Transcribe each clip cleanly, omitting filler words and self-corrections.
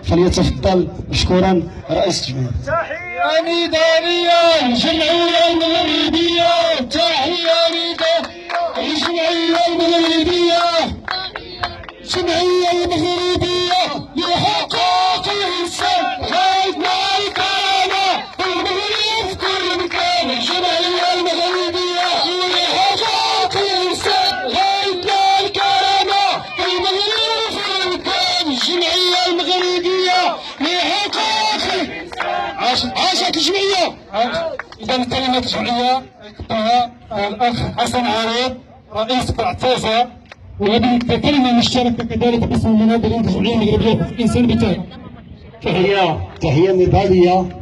فليتفضل مشكورا رئيس الجمهورية. تحية نضالية للجمعية المغربية، تحية نضالية للجمعية المغربية، الجمعية المغربية لحقوق الإنسان غايتنا الكرامة في المغرب في كل مكان، الجمعية المغربية لحقوق الإنسان غايتنا الكرامة في المغرب في كل مكان، الجمعية المغربية لحقوق الإنسان. عاشت الجمعية. إذا كلمة الجمعية يقطعها الأخ حسن عارف رئيس بعتازة، وهذه كلمة مشتركة كذلك باسم المناضلين الجمعية المغربية لحقوق الإنسان بتاعي. تحية نضالية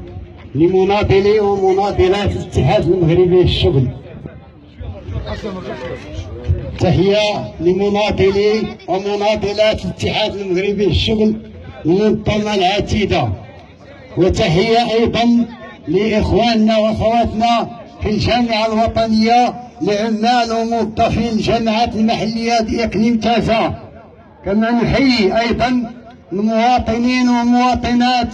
لمناضلي ومناضلات الاتحاد المغربي للشغل. تحية لمناضلي ومناضلات الاتحاد المغربي للشغل المنظمة العتيدة. وتحية أيضا لإخواننا وأخواتنا في الجامعة الوطنية لعمال وموظفين الجامعات المحلية بإقليم تازة. كما نحيي أيضا المواطنين والمواطنات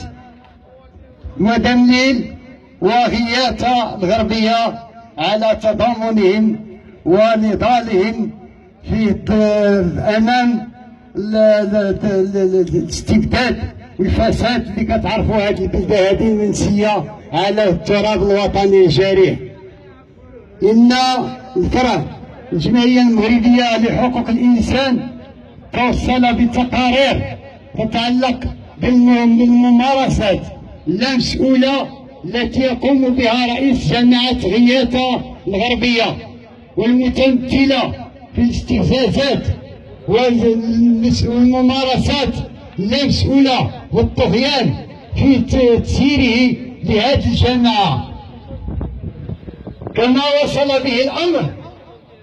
مدمليل وغياثة الغربية على تضامنهم ونضالهم في أمام الاستبداد والفساد اللي كتعرفوا هذه البلده هذه المنسيه على التراب الوطني الجريح. ان الفرع الجمعيه المغربيه لحقوق الانسان توصل بتقارير تتعلق بالممارسات اللامسؤوله التي يقوم بها رئيس جامعه غياثة الغربيه والمتمثله في الاستفزازات والممارسات اللامسؤوله والطغيان في تسييره لهذه الجامعه. كما وصل به الامر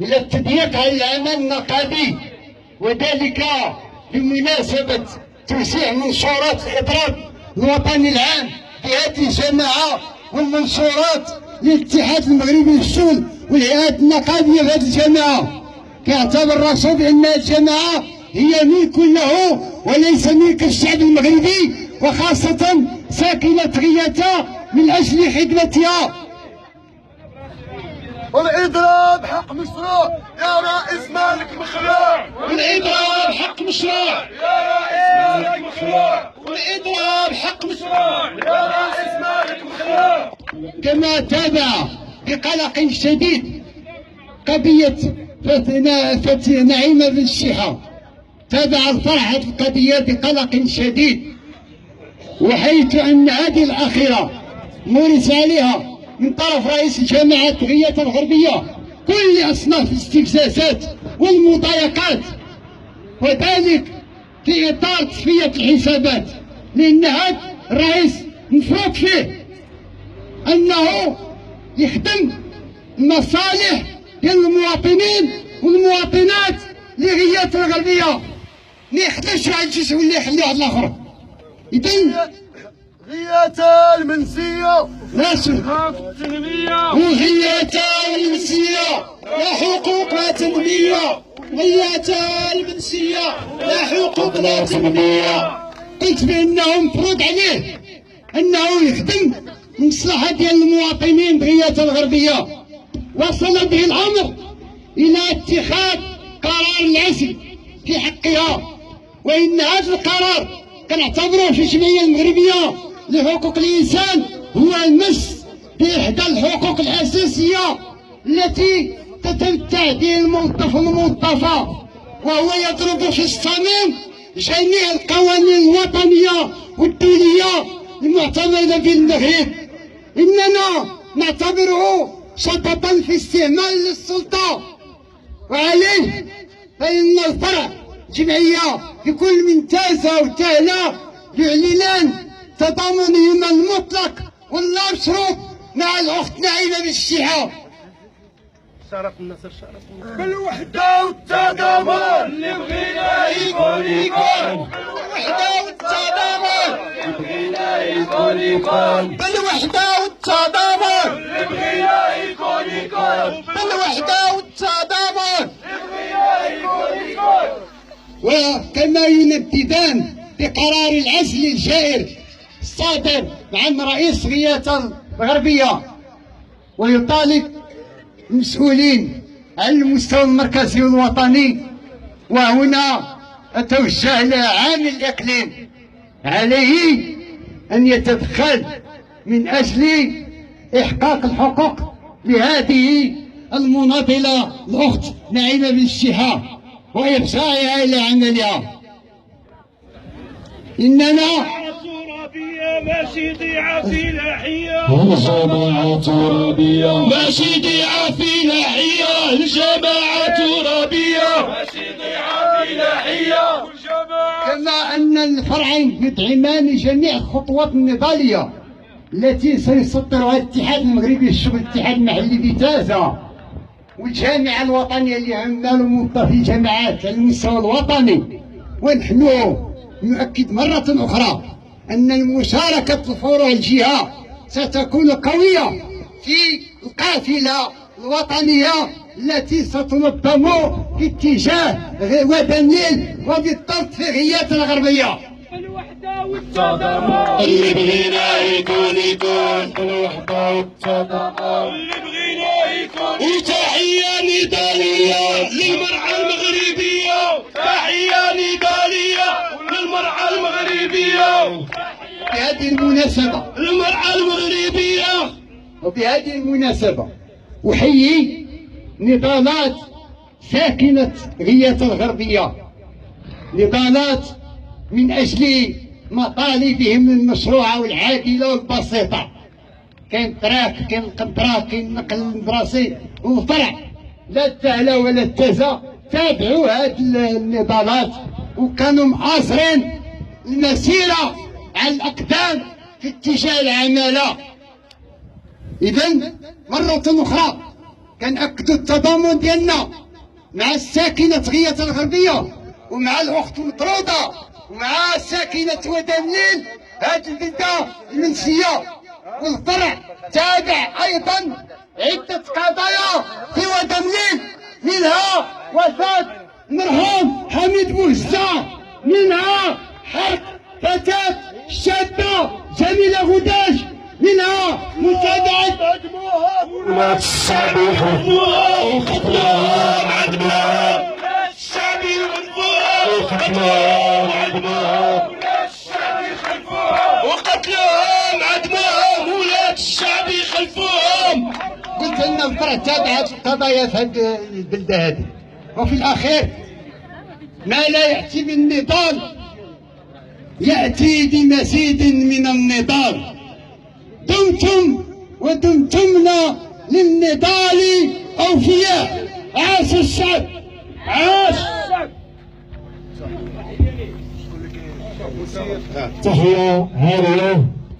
الى التضييق على العمل النقابي، وذلك بمناسبه توسيع منشورات الاضراب الوطني العام لهذه الجامعه والمنشورات للاتحاد المغربي للشغل والهيئات النقابيه في هذه الجامعه. كيعتبر الرسول بان الجامعه هي ملك له وليس ملك الشعب المغربي، وخاصه ساكنه غياثة من اجل خدمتها. والإضراب حق مشروع يا رئيس مالك مخلوع، والإضراب حق مشروع يا رئيس مالك مخلوع، والإضراب حق مشروع يا رئيس مالك مخلوع. كما تابع بقلق شديد قضية نعيمة بن الشيحة. تابع الفرع هذه القضية بقلق شديد، وحيث أن هذه الأخيرة مورس عليها من طرف رئيس جامعة غياثة الغربية كل أصناف الاستفزازات والمضايقات، وذلك في إطار تصفية الحسابات، لأن هذا الرئيس مفروض فيه أنه يخدم المصالح ديال المواطنين والمواطنات لغياثة الغربية، ما يخدمش واحد الشيء ولا يخلي واحد الآخر. إذن غياثة المنسية ناس التنمية، وغياثة المنسية لا حقوق لا تنمية، غياثة المنسية لا حقوق لا تنمية. قلت بأنه مفروض عليه أنه يخدم المصلحة ديال المواطنين بغياثة الغربية. وصل به الأمر إلى اتخاذ قرار العزل في حقها، وإن هذا القرار كنعتبروه في الجمعية المغربية لحقوق الإنسان هو المس بإحدى الحقوق الأساسية التي تتمتع به الموظف والموظفة، وهو يضرب في الصميم جميع القوانين الوطنية والدولية المعتمدة في المغرب. إننا نعتبره شططا في استعمال السلطة، وعليه فإن الفرع جمعية بكل من تازة وتهلا يعلنان تضامنهما المطلق واللا مشروط مع الأخت نعيمة بن الشيحة. شرف النصر شرف النصر بالوحدة والتضامن اللي بغينا يكون يكون، بالوحدة والتضامن اللي بغينا يكون يكون، بالوحدة والتضامن اللي بغينا يكون يكون، بالوحدة والتضامن اللي بغينا يكون يكون. وكما ينددان بقرار العزل الجائر الصادر عن رئيس غياث الغربية، ويطالب المسؤولين على المستوى المركزي والوطني. وهنا أتوجه إلى عامل الإقليم، عليه أن يتدخل من أجل إحقاق الحقوق لهذه المناضلة الأخت نعيمة بن الشهاب وإبصائها إلى عملها. إننا ماشي ضيعة في لحية، الجماعة ترابية ماشي ضيعة في لحية، الجماعة ترابية، ماشي ضيعة في لحية، كما أن الفرعين يدعمان جميع الخطوات النضالية التي سيصدرها الاتحاد المغربي للشغل الاتحاد المحلي بتازة والجامعة الوطنية لعمال وموظفي الجامعات على المستوى الوطني. ونحن نؤكد مرة أخرى أن المشاركة الفروع الجهة ستكون قوية في القافلة الوطنية التي ستنظم في اتجاه ودنيل وبالضبط في غياث الغربية. الوحدة والتضامن اللي بغينا يكون الوحدة والتضامن اللي بغينا يكون. وتحية نضالية للمرأة المغربية، تحية نضالية للمرأة المغربية. بهذه المناسبة المرأة المغربية وبهذه المناسبة أحيي نضالات ساكنة غياث الغربية، نضالات من أجل مطالبهم المشروعة والعادلة والبسيطة. كاين تراك، كاين القنطرة، كاين النقل المدرسي والفرع، لا التهلا ولا التزا تابعوا هذه النضالات وكانوا معاصرين المسيرة على الأقدام في اتجاه العمالة. إذن مرة أخرى كنأكدوا التضامن ديالنا مع الساكنة غياث الغربية ومع الأخت مطرودة ومع ساكنة ودنيل هذه البلدة المنسية. والفرع تابع أيضا عدة قضايا في ودنيل، منها وفاة المرحوم حميد بوهزة، منها حرق فتاة شابة جميلة غداش، منها متابعة ولا الشعب يحبوها وقتلهم عدمهم، الشعب يحبوها وقتلهم عدمهم، الشعب يخلفوها وقتلهم عدمهم، ولاد الشعب يخلفوهم. قلت لنا الفرع تابع هذه القضايا في هذه البلدة هذه. وفي الأخير ما لا يأتي بالنضال يأتي بمزيد من النضال. دمتم ودمتمنا للنضال أوفياء. عاش الشعب، عاش. تحية هادية